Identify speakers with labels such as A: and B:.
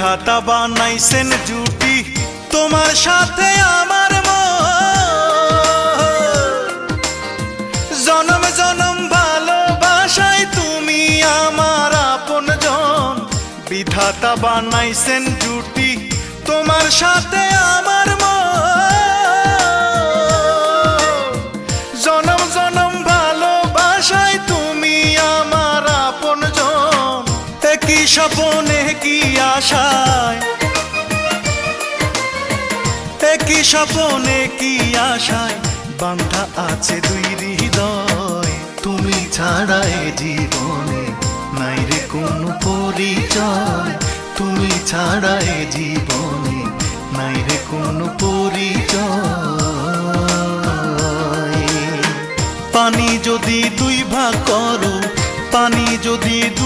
A: বিধাতা বানাইছেন জুটি তোমার সাথে আমার জনম জনম ভালোবাসায় তুমি আমার আপনজন। বিধাতা বানাইছেন জুটি তোমার সাথে আমার জনম জনম ভালোবাসায় তুমি আমার আপনজন। একই স্বপনে কি আশায়, একই স্বপনে কি আশায় বাঁধা আছে দুই হৃদয়। তুমি ছাড়া এ জীবনে নাই রে কোনো পরিচয়, তুমি ছাড়া এ জীবনে নাই রে কোনো পরিচয়। পানি যদি দুই ভাগ করো, পানি যদি দুই